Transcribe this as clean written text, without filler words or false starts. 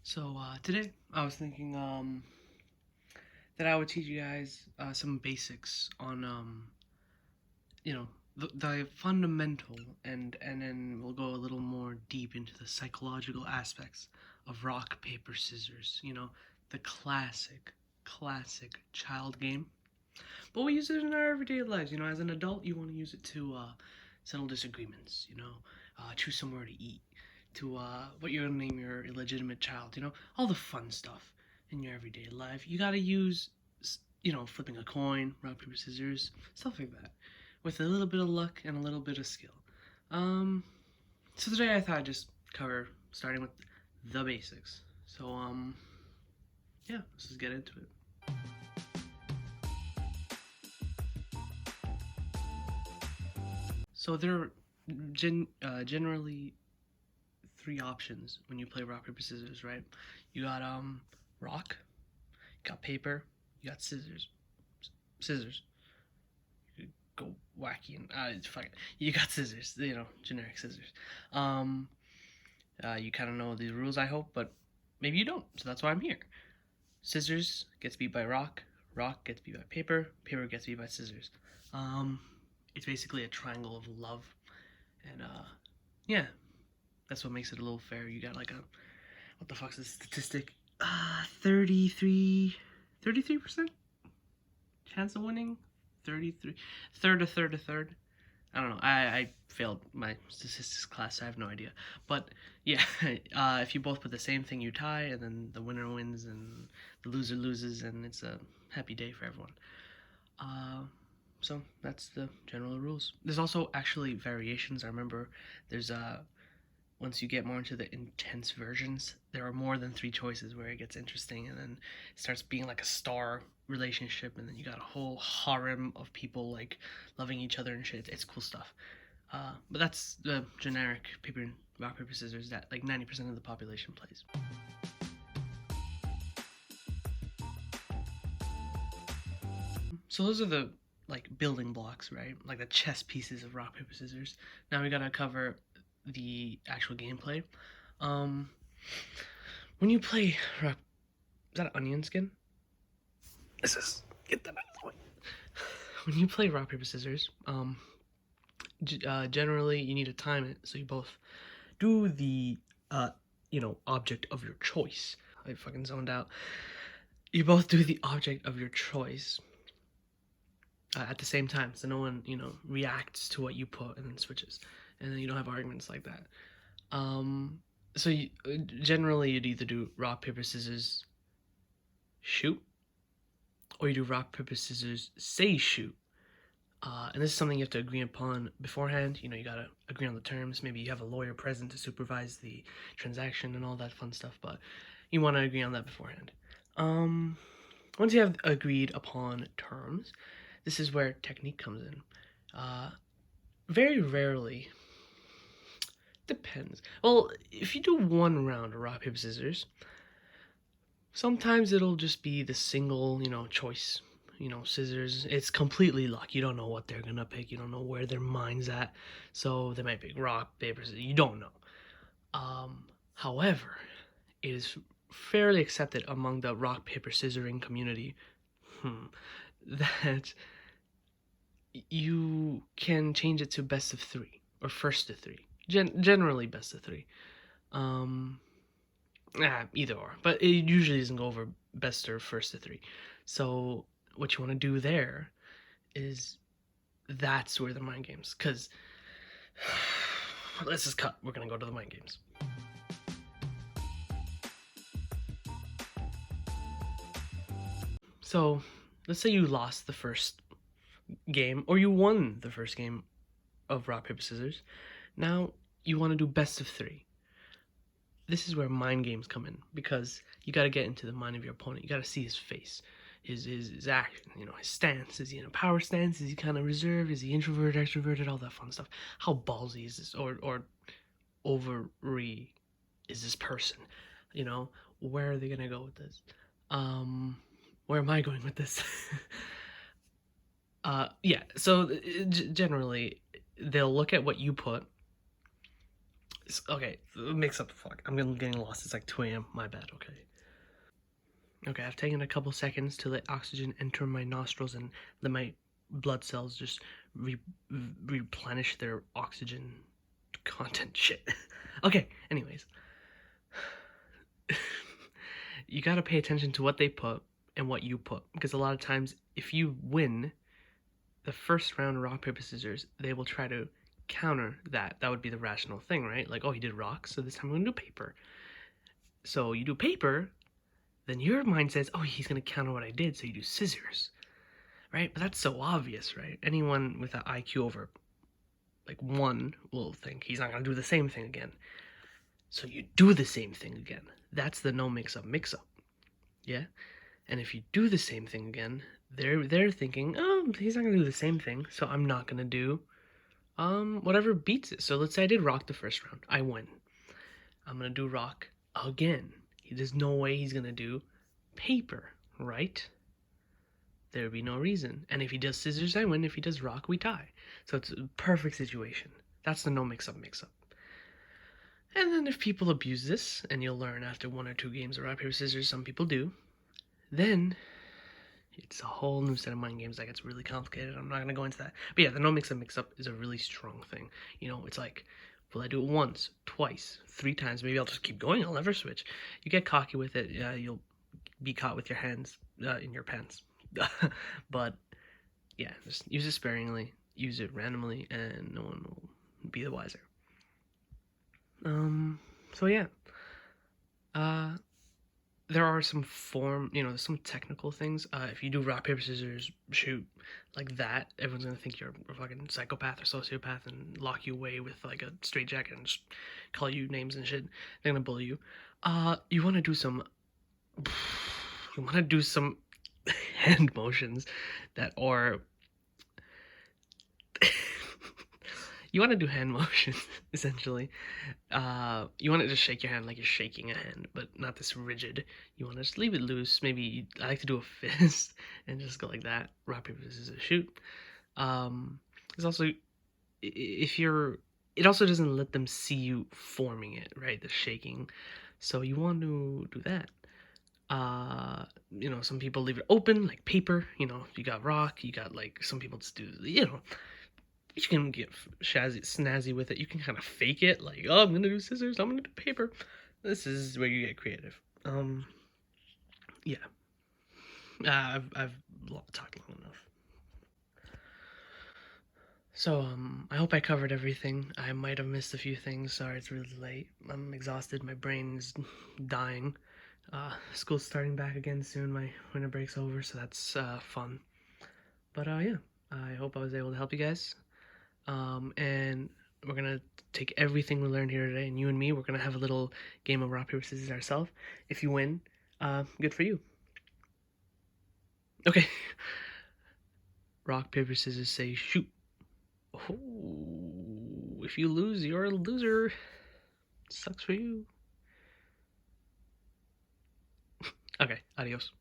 Today I was thinking that I would teach you guys some basics on the fundamental and then we'll go a little more deep into the psychological aspects of rock paper scissors. The classic child game. But we use it in our everyday lives. As an adult, you want to use it to settle disagreements. Choose somewhere to eat, to what you're gonna name your illegitimate child. All the fun stuff in your everyday life. You gotta use, flipping a coin, rock paper scissors, stuff like that, with a little bit of luck and a little bit of skill. Um, so today I thought I'd just cover starting with the basics. Yeah, let's just get into it. So there are generally three options when you play rock paper scissors, right? You got rock, you got paper, you got scissors. Scissors. You go wacky and it's fine. You got scissors, generic scissors. You kind of know the rules, I hope, but maybe you don't. So that's why I'm here. Scissors gets beat by rock, rock gets beat by paper, paper gets beat by scissors. It's basically a triangle of love, and yeah, that's what makes it a little fair. You got like what the fuck's the statistic? 33% chance of winning. 33, third. I don't know. I failed my statistics class. So I have no idea. But yeah, if you both put the same thing, you tie, and then the winner wins, and the loser loses, and it's a happy day for everyone. So that's the general rules. There's also actually variations. I remember there's once you get more into the intense versions, there are more than three choices where it gets interesting, and then it starts being like a star relationship, and then you got a whole harem of people like loving each other and shit. It's cool stuff. But that's the generic rock paper scissors that like 90% of the population plays. So those are the like building blocks, right? Like the chess pieces of rock paper scissors. Now we gotta cover the actual gameplay. When you play rock, is that an onion skin? This is get that out of the way. When you play rock paper scissors, generally you need to time it so you both do the object of your choice. I fucking zoned out. You both do the object of your choice at the same time, so no one reacts to what you put and then switches, and then you don't have arguments like that. Generally you'd either do rock paper scissors shoot, or you do rock paper scissors say shoot. And this is something you have to agree upon beforehand. You gotta agree on the terms. Maybe you have a lawyer present to supervise the transaction and all that fun stuff, but you want to agree on that beforehand. Once you have agreed upon terms, this is where technique comes in. Very rarely, depends. Well, if you do one round of rock paper scissors, sometimes it'll just be the single choice, scissors. It's completely luck. You don't know what they're gonna pick. You don't know where their mind's at, so they might pick rock paper scissors. You don't know. However, it is fairly accepted among the rock paper scissoring community that you can change it to best of three or first to three. Generally best of three. Either or, but it usually doesn't go over best or first to three. So what you want to do there is that's where the mind games, because let's just cut. We're gonna go to the mind games. So let's say you lost the first game, or you won the first game of rock paper scissors. Now you want to do best of three. This is where mind games come in, because you got to get into the mind of your opponent. You got to see his face, his action, his stance. Is he in a power stance? Is he kind of reserved? Is he introverted, extroverted? All that fun stuff. How ballsy is this, or ovary is this person? Where are they gonna go with this? Where am I going with this? Yeah. So generally, they'll look at what you put. Okay, mix up the fuck. I'm getting lost. It's like 2 a.m. My bad. Okay. Okay, I've taken a couple seconds to let oxygen enter my nostrils and let my blood cells just replenish their oxygen content. Shit. Okay. Anyways, you gotta pay attention to what they put and what you put, because a lot of times, if you win the first round of rock paper scissors, they will try to counter that. That would be the rational thing, right? Like, oh, he did rock, so this time I'm gonna do paper. So you do paper, then your mind says, oh, he's gonna counter what I did, so you do scissors, right? But that's so obvious, right? Anyone with an IQ over like 1 will think he's not gonna do the same thing again. So you do the same thing again. That's the no mix up, yeah? And if you do the same thing again, they're thinking, oh, he's not gonna do the same thing, so I'm not gonna do whatever beats it. So let's say I did rock the first round, I win. I'm gonna do rock again. There's no way he's gonna do paper, right? There would be no reason. And if he does scissors, I win. If he does rock, we tie. So it's a perfect situation. That's the no mix up. And then if people abuse this, and you'll learn after 1 or 2 games of rock, paper, scissors, some people do, then it's a whole new set of mind games that gets really complicated. I'm not going to go into that. But yeah, the no mix up is a really strong thing. You know, it's like, will I do it once, twice, 3 times? Maybe I'll just keep going. I'll never switch. You get cocky with it, you'll be caught with your hands in your pants. But yeah, just use it sparingly, use it randomly, and no one will be the wiser. So yeah, there are some there's some technical things. If you do rock paper scissors shoot like that, everyone's gonna think you're a fucking psychopath or sociopath and lock you away with like a straitjacket and just call you names and shit. They're gonna bully you. You want to do some. You want to do some hand motions that are. You want to do hand motions, essentially. You want to just shake your hand like you're shaking a hand, but not this rigid. You want to just leave it loose. Maybe I like to do a fist and just go like that. Rock, paper, scissors, shoot. It's also, if you're, it also doesn't let them see you forming it, right? The shaking. So you want to do that. Some people leave it open, like paper. You got rock, you got like, some people just do, you can get snazzy with it. You can kind of fake it, like, oh, I'm gonna do scissors, I'm gonna do paper. This is where you get creative. Yeah. I've talked long enough. So, I hope I covered everything. I might have missed a few things. Sorry, it's really late. I'm exhausted. My brain's dying. School's starting back again soon. My winter break's over, so that's fun. But yeah, I hope I was able to help you guys. And we're gonna take everything we learned here today, and you and me, we're gonna have a little game of rock paper scissors ourselves. If you win, good for you. Okay. Rock paper scissors say shoot. Oh, if you lose, you're a loser. Sucks for you. Okay, adios.